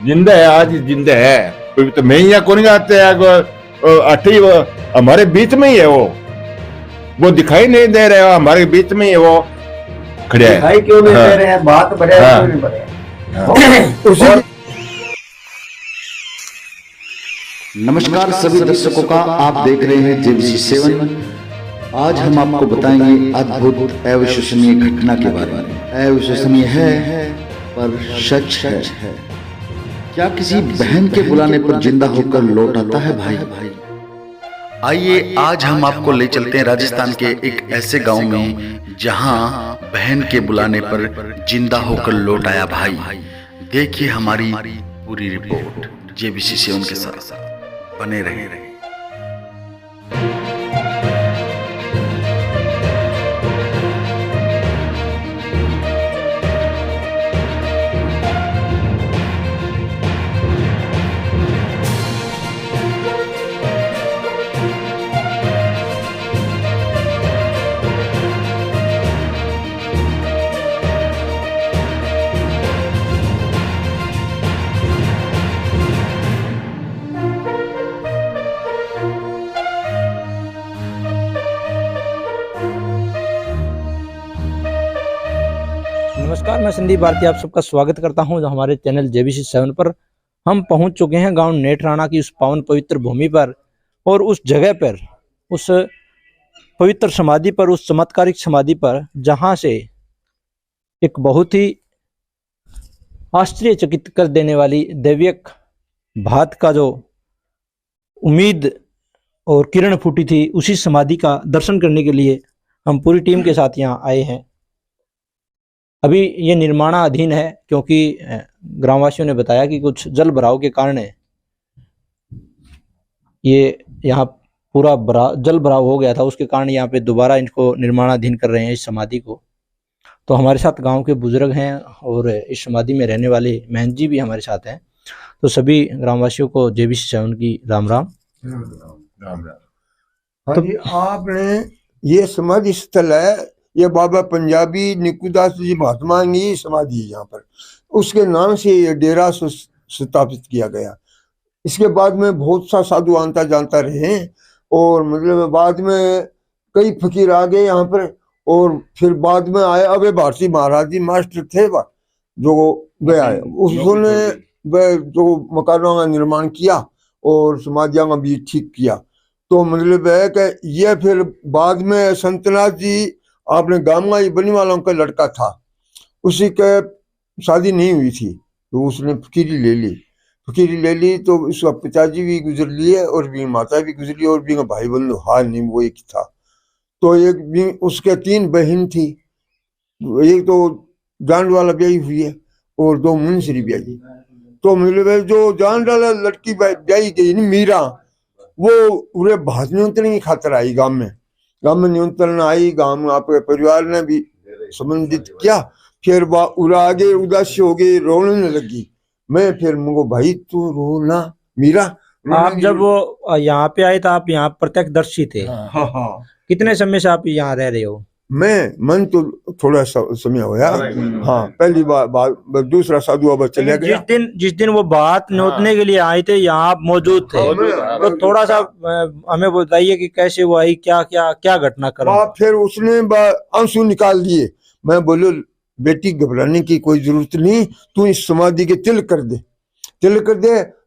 जिंदा है, आज जिंदा है। तो मैं यहाँ कौन आते अठी हमारे बीच में ही है वो दिखाई नहीं दे रहे हो, हमारे बीच में ही है वो खड़े है। दिखाई क्यों नहीं दे रहे हैं? बात बढ़िया क्यों नहीं बढ़िया? नमस्कार सभी दर्शकों का, आप देख रहे हैं JBC7। आज हम आपको बताएंगे अद्भुत अविश्वसनीय घटना के बारे में। अविश्वसनीय है पर सच है। क्या किसी बहन के बुलाने पर जिंदा होकर लौट आता है भाई? आइए आज हम आपको ले चलते हैं राजस्थान के एक ऐसे गांव में जहां बहन के बुलाने पर जिंदा होकर लौट आया भाई। देखिए हमारी पूरी रिपोर्ट JBC7 के साथ बने रहे। नमस्कार, मैं संदीप भारती आप सबका स्वागत करता हूं हमारे चैनल JBC7 पर। हम पहुंच चुके हैं गांव नेठराणा की उस पावन पवित्र भूमि पर और उस जगह पर, उस पवित्र समाधि पर, उस चमत्कारिक समाधि पर जहां से एक बहुत ही आश्चर्यचकित कर देने वाली दैविक भात का जो उम्मीद और किरण फूटी थी, उसी समाधि का दर्शन करने के लिए हम पूरी टीम के साथ यहाँ आए हैं। अभी ये निर्माणाधीन है क्योंकि ग्रामवासियों ने बताया कि कुछ जल भराव के कारण ये यहाँ पूरा जल भराव हो गया था, उसके कारण यहाँ पे दोबारा इनको निर्माणाधीन कर रहे हैं इस समाधि को। तो हमारे साथ गांव के बुजुर्ग हैं और इस समाधि में रहने वाले महंत जी भी हमारे साथ हैं। तो सभी ग्रामवासियों को JBC7 की राम राम। तो आपने ये समाधि स्थल है, ये बाबा पंजाबी निकुदास जी महात्मा की समाधि है यहाँ पर, उसके नाम से ये डेरा स्थापित किया गया। इसके बाद में बहुत सा साधु आंता जानता रहे और मतलब बाद में कई फकीर आ गए यहाँ पर। और फिर बाद में आए अबे भारती महाराज जी मास्टर थे जो गया है, उसने जो मकानों का निर्माण किया और समाधियों का भी ठीक किया। तो मतलब है कि ये फिर बाद में संतनाथ जी आपने गांव बनी वालों का लड़का था, उसी के शादी नहीं हुई थी तो उसने फकीरी ले ली तो उसका पिताजी भी गुजर लिए और भी माता भी गुजरी और भी भाई बंधु हाल नहीं वो एक था। तो एक भी उसके 3 बहन थी, एक तो जान वाला ब्याही हुई है और 2 मुंसरी ब्याही। तो मतलब जो जान वाला लड़की ब्याही गई मीरा, वो पूरे भात न्यूनतरण की खातर आई गांव में न्यूनतरण आई। गांव में आपके परिवार ने भी संबंधित किया। फिर वह आगे उदासी हो गई, रोने लगी। मैं फिर मुझको भाई तू रोना मीरा। आप जब वो यहाँ पे आए तो आप यहाँ प्रत्यक्षदर्शी थे? हाँ। कितने समय से आप यहाँ रह रहे हो? मन तो थोड़ा समय होया। हाँ, पहली बार दूसरा साधु अब चले गया। जिस दिन वो बात नोतने के लिए आए थे यहाँ आप मौजूद थे, तो थोड़ा सा हमें बताइए कि कैसे वो आई, क्या घटना करा? फिर उसने आंसू निकाल दिए। मैं बोलो बेटी घबराने की कोई जरूरत नहीं, तू इस समाधि के तिल कर दे।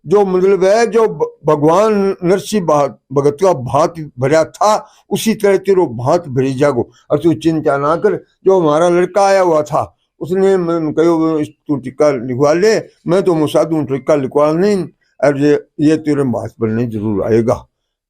जो मतलब है जो भगवान नरसिंह भगत का भात भरा था उसी तरह तेरो भात भरी जागो और तू चिंता ना कर। जो हमारा लड़का आया हुआ था उसने कहो तू टिक्का लिखवा ले, मैं तो मुसादू टिक्का लिखवा नहीं और ये तेरे भात बनने जरूर आएगा।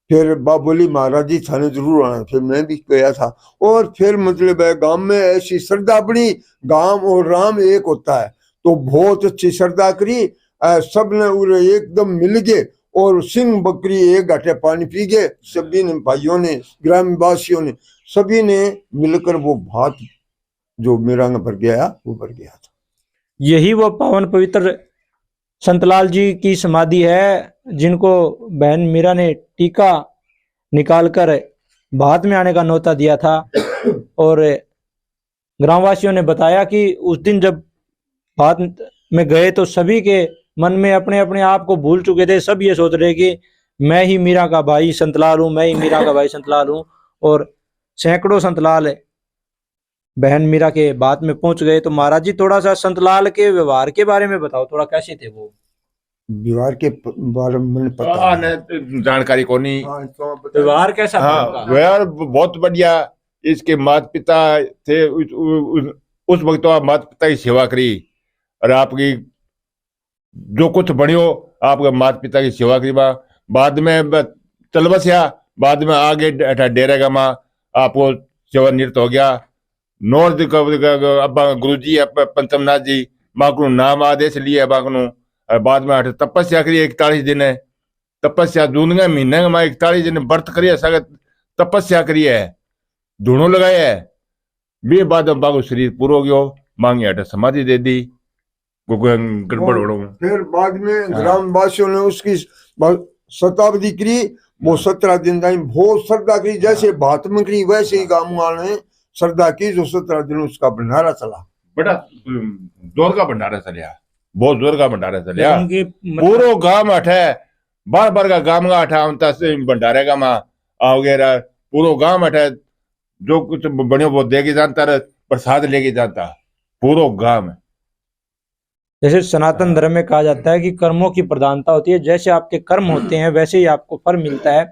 फिर बाप बोली महाराज जी थाने जरूर आना। फिर मैं भी गया था और फिर मतलब है गांव में ऐसी श्रद्धा बनी, गांव और राम एक होता है तो बहुत अच्छी श्रद्धा करी। सब ने उरे एकदम मिल गए और सिंह बकरी एक घाटे पानी पी गए। सभी ने भाइयों ने ग्रामवासियों ने सभी ने मिलकर वो भात जो मेरा भर गया वो भर गया था। यही वो पावन पवित्र संतलाल जी की समाधि है जिनको बहन मीरा ने टीका निकालकर भात में आने का न्योता दिया था। और ग्रामवासियों ने बताया कि उस दिन जब भात में गए तो सभी के मन में अपने अपने आप को भूल चुके थे। सब ये सोच रहे कि मैं ही मीरा का भाई संतलाल हूँ, मैं ही मीरा का भाई संतलाल हूँ। और सैकड़ों संतलाल बहन मीरा के बात में पहुंच गए। तो महाराज जी थोड़ा सा संतलाल के व्यवहार के बारे में बताओ, थोड़ा कैसे थे वो? बिहार के बारे में पता है। जानकारी को नहीं। हाँ, तो बता- व्यवहार कैसा था हाँ, उनका? व्यवहार बहुत बढ़िया। इसके माता पिता थे उस वक्त तो आप माता पिता की सेवा करी और आपकी जो कुछ बनियो आपके माता पिता की सेवा करी। बाद में चल बसिया, बाद में आगे डेरे का माँ आपको सेवानिवृत्त हो गया। नॉर्थ गुरु जी पंचमनाथ जी माँ को नाम आदेश लिए बाद में तपस्या करी 41 दिन है। तपस्या जून के महीने में 41 दिन व्रत करिए, तपस्या करी है, धुनो लगाया है। भी बाद में बागो शरीर पूरा हो गयो, मांगी हट समाधि दे दी। गड़बड़ हो फिर बाद में ग्रामवासियों ने उसकी शताब्दी करी। वो 17 दिन तक बहुत श्रद्धा करी, जैसे भात में करी वैसे ही गाँव वाले श्रद्धा की। जो 17 दिन उसका भंडारा चला, बड़ा जोर का भंडारा चलिया, बहुत जोर का भंडारा चलिया। उनकी पूरा गांव अठे बार बार का गांव का अठा भंडारे का माँ आओगे पूरा गांव अठे जो कुछ बनियो वो देके जानता रहे, प्रसाद लेके जानता पूरा गांव। जैसे सनातन धर्म में कहा जाता है कि कर्मों की प्रधानता होती है, जैसे आपके कर्म होते हैं वैसे ही आपको फल मिलता है।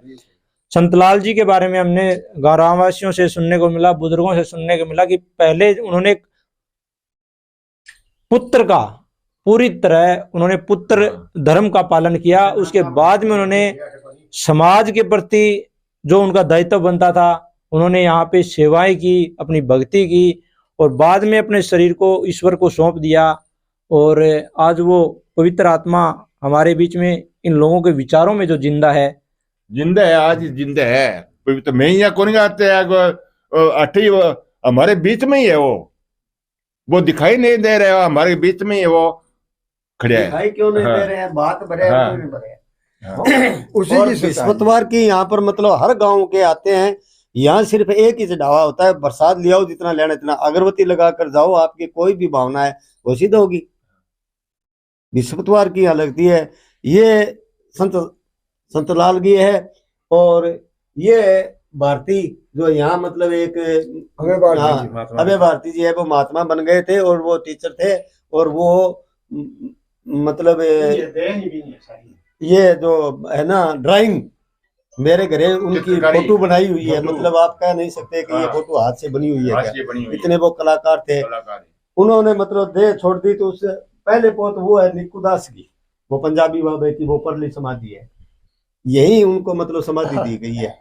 संतलाल जी के बारे में हमने गांववासियों से सुनने को मिला, बुजुर्गों से सुनने को मिला कि पहले उन्होंने पुत्र का पूरी तरह उन्होंने पुत्र धर्म का पालन किया। उसके बाद में उन्होंने समाज के प्रति जो उनका दायित्व बनता था उन्होंने यहाँ पे सेवाएं की, अपनी भक्ति की और बाद में अपने शरीर को ईश्वर को सौंप दिया। और आज वो पवित्र आत्मा हमारे बीच में इन लोगों के विचारों में जो जिंदा है आज जिंदा है। पवित्र मैं ही कौन गाते अठी हमारे बीच में ही है। वो दिखाई नहीं दे रहे हो, हमारे बीच में ही है वो खड़े है। दिखाई क्यों नहीं दे रहे हैं? बात बड़े हाँ। क्यों नहीं बड़े? उसी और की सच्चाई। विस्पतवार की यहाँ पर मतलब हर गांव के आते हैं। यहाँ सिर्फ एक ही चढ़ावा होता है, प्रसाद ले आओ, जितना लेना इतना, अगरबत्ती लगा कर जाओ, आपकी कोई भी भावना है वो सिद्ध होगी। विस्पतवार की यहाँ लगती है। ये संतलाल की है और ये भारती जो यहाँ मतलब एक अभय भारती जी है, वो महात्मा बन गए थे और वो टीचर थे। और वो मतलब ये जो है ना ड्राइंग, मेरे घरे उनकी फोटो बनाई हुई है। मतलब आप कह नहीं सकते कि ये फोटो हाथ से बनी हुई है क्या। इतने वो कलाकार थे। उन्होंने मतलब देह छोड़ दी। तो उससे पहले पोत वो है निकुदास की, वो पंजाबी बाबा की वो परली समाधि है, यही उनको मतलब समाधि दी गई है।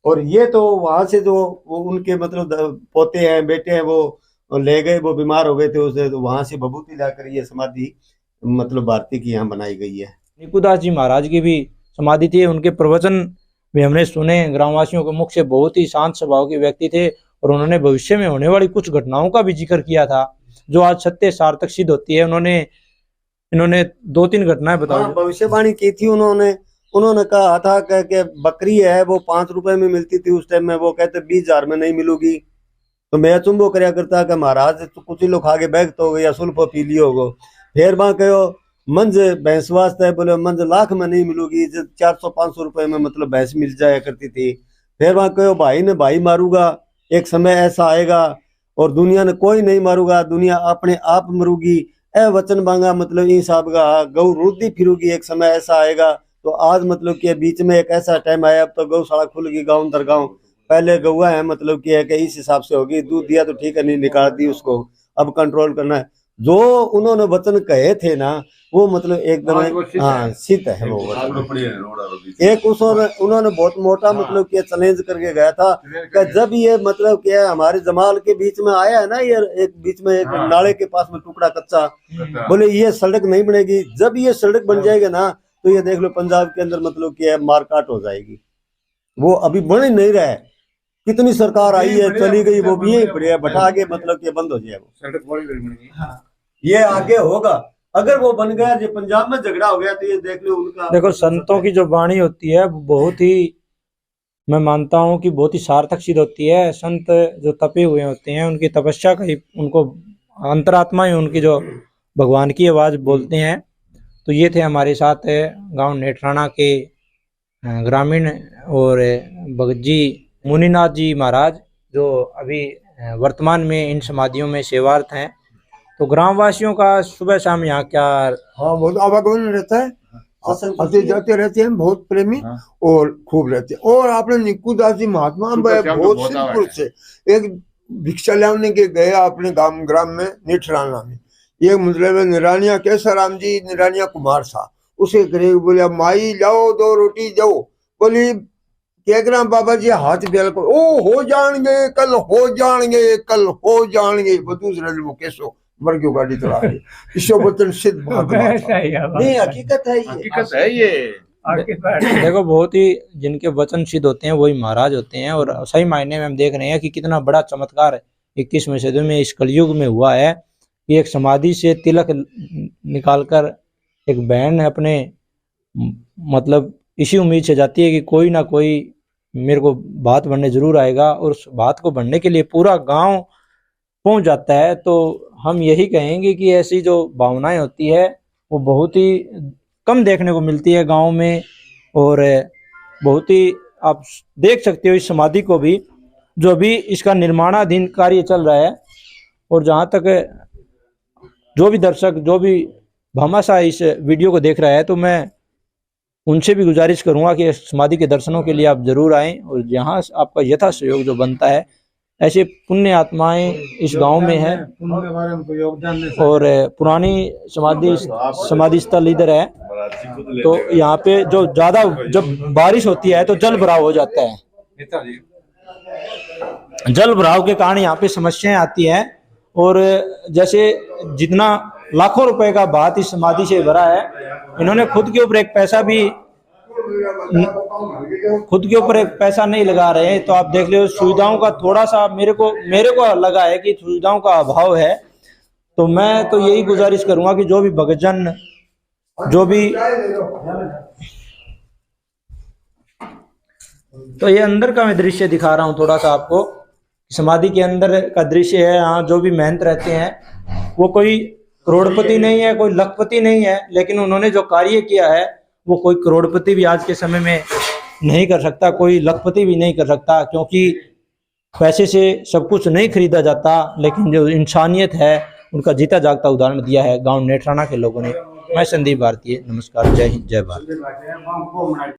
और ये तो वहां से जो वो उनके मतलब पोते हैं बेटे हैं वो ले गए, वो बीमार हो गए थे उसे, तो वहां से भभूति लाकर ये समाधि मतलब भारती की यहाँ बनाई गई है। निकुदास जी महाराज की भी समाधि थी। उनके प्रवचन भी हमने सुने। ग्रामवासियों के मुख से बहुत ही शांत स्वभाव के व्यक्ति थे और उन्होंने भविष्य में होने वाली कुछ घटनाओं का भी जिक्र किया था जो आज सत्य सार्थक सिद्ध होती है। इन्होंने 2-3 घटनाएं बताई। भविष्यवाणी की थी उन्होंने कहा था कि बकरी है वो 5 रुपए में मिलती थी उस टाइम में, वो कहते 20,000 में नहीं मिलूगी। तो मैं चुंबो करया करता कि महाराज तो कुछ ही लोग आगे बैग तो गया सुल्फ पी लियो होगो। फिर वहां कहो मंज भैंस वास्ते, बोले मंज लाख में नहीं मिलूगी, 400-500 रुपए में मतलब भैंस मिल जाया करती थी। फिर वहां कहो भाई ने भाई मारूगा, एक समय ऐसा आएगा और दुनिया ने कोई नहीं मारूगा, दुनिया अपने आप मरूगी। ए वचन मांगा मतलब इन साहब का गौ रुलती फिरूगी, एक समय ऐसा आएगा। तो आज मतलब कि बीच में एक ऐसा टाइम आया, अब तो गौशाला खुल गई गाँव दर गाँव। पहले गौआ है मतलब कि है कि इस हिसाब से होगी, दूध दिया तो ठीक है, नहीं निकाल दी उसको, अब कंट्रोल करना है। जो उन्होंने वचन कहे थे ना वो मतलब एकदम हाँ सिद्ध है वो वचन। एक उन्होंने बहुत मोटा मतलब कि चैलेंज करके गया था कि जब ये मतलब कि हमारे जमाल के बीच में आया है ना, ये एक बीच में एक नाले के पास में टुकड़ा कच्चा, बोले ये सड़क नहीं बनेगी, जब ये सड़क बन जाएगी ना तो ये देख लो पंजाब के अंदर मतलब कि मारकाट हो जाएगी। वो अभी बन ही नहीं रहा है, कितनी सरकार आई है चली गई, वो भी यही पड़ी है, बटा आगे मतलब कि बंद हो जाए वो। ये आगे होगा अगर वो बन गया, जो पंजाब में झगड़ा हो गया तो ये देख लो उनका। देखो संतों की जो वाणी होती है बहुत ही, मैं मानता हूँ कि बहुत ही सार्थक सिद्ध होती है। संत जो तपे हुए होते हैं उनकी तपस्या का ही, उनको अंतरात्मा ही उनकी जो भगवान की आवाज बोलते हैं। तो ये थे हमारे साथ गांव नेठराना के ग्रामीण और भगत जी मुनिनाथ जी महाराज, जो अभी वर्तमान में इन समाधियों में सेवारत हैं। तो ग्रामवासियों का सुबह शाम यहाँ क्या? हाँ, बहुत आवागमन रहता है, आते जाते रहते हैं, बहुत प्रेमी और खूब रहते हैं। और आपने निकुदास जी महात्मा बहुत सिद्ध पुरुष है। एक भिक्षा लाने के गए अपने ग्राम में निठराना में, एक मतलब निरानिया केसाराम जी निरानिया कुमार था, उसे करे बोले माई लाओ 2 रोटी जाओ, बोली क्या बाबा जी हाथ बेल को, ओ हो जाएंगे कल, हो जाएंगे कल, हो जाएंगे, दूसरे वो कैसो मर गयो गाड़ी चला रही। ईश्वर वचन सिद्ध नहीं, हकीकत है, हकीकत है ये। देखो, बहुत ही जिनके वचन सिद्ध होते हैं वही महाराज होते हैं। और सही मायने में हम देख रहे हैं कि कितना बड़ा चमत्कार 21वीं सदी में इस कलयुग में हुआ है कि एक समाधि से तिलक निकालकर एक बहन अपने मतलब इसी उम्मीद से जाती है कि कोई ना कोई मेरे को बात बनने जरूर आएगा, और उस बात को बनने के लिए पूरा गांव पहुंच जाता है। तो हम यही कहेंगे कि ऐसी जो भावनाएं होती है वो बहुत ही कम देखने को मिलती है गांव में। और बहुत ही आप देख सकते हो इस समाधि को भी, जो अभी इसका निर्माणाधीन कार्य चल रहा है। और जहाँ तक जो भी दर्शक, जो भी भामाशाह इस वीडियो को देख रहा है, तो मैं उनसे भी गुजारिश करूंगा कि समाधि के दर्शनों के लिए आप जरूर आएं। और यहाँ आपका यथा सहयोग जो बनता है, ऐसे पुण्य आत्माएं इस गांव में है। और पुरानी समाधि स्थल इधर है, तो यहाँ पे जो ज्यादा जब बारिश होती है तो जल भराव हो जाता है। जल भराव के कारण यहाँ पे समस्याएं आती हैं। और जैसे जितना लाखों रुपए का बात इस समाधि से भरा है, इन्होंने खुद के ऊपर एक पैसा नहीं लगा रहे हैं। तो आप देख लो, सुविधाओं का थोड़ा सा मेरे को लगा है कि सुविधाओं का अभाव है। तो मैं तो यही गुजारिश करूंगा कि जो भी भक्तजन, जो भी, तो ये अंदर का मैं दृश्य दिखा रहा हूँ थोड़ा सा आपको। समाधि के अंदर का दृश्य है। यहाँ जो भी महंत रहते हैं वो कोई करोड़पति नहीं है, कोई लखपति नहीं है, लेकिन उन्होंने जो कार्य किया है वो कोई करोड़पति भी आज के समय में नहीं कर सकता, कोई लखपति भी नहीं कर सकता, क्योंकि पैसे से सब कुछ नहीं खरीदा जाता। लेकिन जो इंसानियत है उनका जीता जागता उदाहरण दिया है गांव नेठराना के लोगों ने। मैं संदीप भारतीय, नमस्कार, जय हिंद, जय भारत।